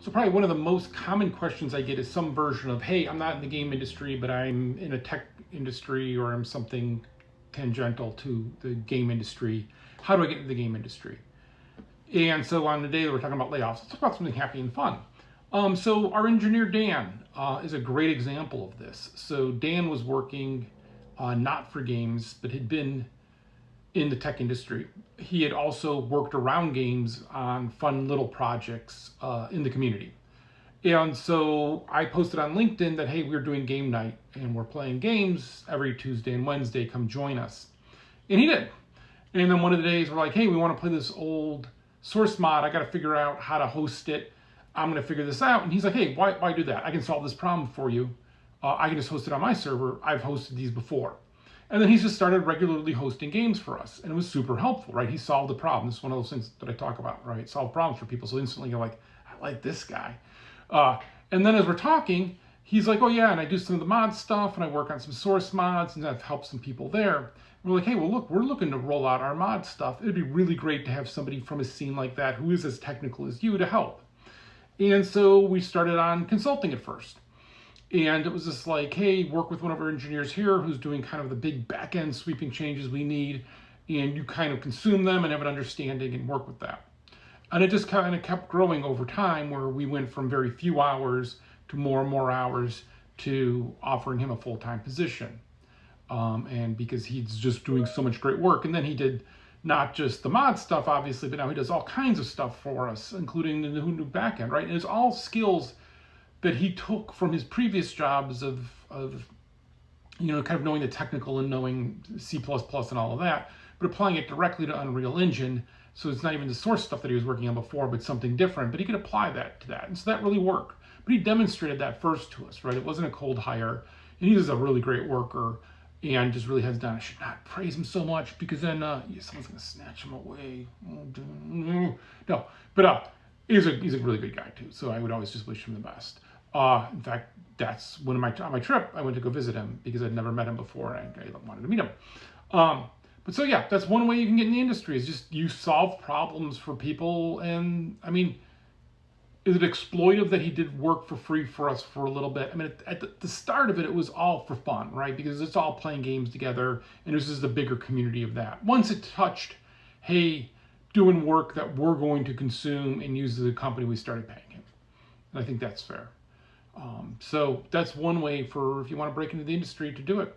So probably one of the most common questions I get is some version of, hey, I'm not in the game industry, but I'm in a tech industry, or I'm something tangential to the game industry. How do I get into the game industry? And so on the day that we're talking about layoffs, let's talk about something happy and fun. So our engineer Dan is a great example of this. So Dan was working not for games, but had been in the tech industry. He had also worked around games on fun little projects in the community. And so I posted on LinkedIn that, hey, we're doing game night and we're playing games every Tuesday and Wednesday. Come join us. And he did. And then one of the days we're like, hey, we want to play this old source mod. I got to figure out how to host it. I'm going to figure this out. And he's like, hey, why do that? I can solve this problem for you. I can just host it on my server. I've hosted these before. And then he's just started regularly hosting games for us. And it was super helpful, right? He solved the problem. This is one of those things that I talk about, right? Solve problems for people. So instantly you're like, I like this guy. And then as we're talking, he's like, oh yeah, and I do some of the mod stuff, and I work on some source mods, and I've helped some people there. And we're like, hey, well look, we're looking to roll out our mod stuff. It'd be really great to have somebody from a scene like that who is as technical as you to help. And so we started on consulting at first. And it was just like, hey, work with one of our engineers here who's doing kind of the big back-end sweeping changes we need, and you kind of consume them and have an understanding and work with that. And it just kind of kept growing over time, where we went from very few hours to more and more hours to offering him a full-time position. And because he's just doing so much great work. And then he did not just the mod stuff, obviously, but now he does all kinds of stuff for us, including the new backend, right? And it's all skills that he took from his previous jobs of kind of knowing the technical and knowing C++ and all of that, but applying it directly to Unreal Engine. So it's not even the source stuff that he was working on before, but something different. But he could apply that to that. And so that really worked. But he demonstrated that first to us, right? It wasn't a cold hire. And he was a really great worker and just really has done. I should not praise him so much, because then someone's going to snatch him away. No, but he's a really good guy too. So I would always just wish him the best. In fact, that's when on my trip, I went to go visit him because I'd never met him before and I wanted to meet him. But so yeah, that's one way you can get in the industry, is just you solve problems for people. And I mean, is it exploitive that he did work for free for us for a little bit? I mean, at the start of it, it was all for fun, right? Because it's all playing games together, and this is the bigger community of that. Once it touched, hey, doing work that we're going to consume and use as a company, we started paying him. And I think that's fair. So that's one way for, if you want to break into the industry, to do it.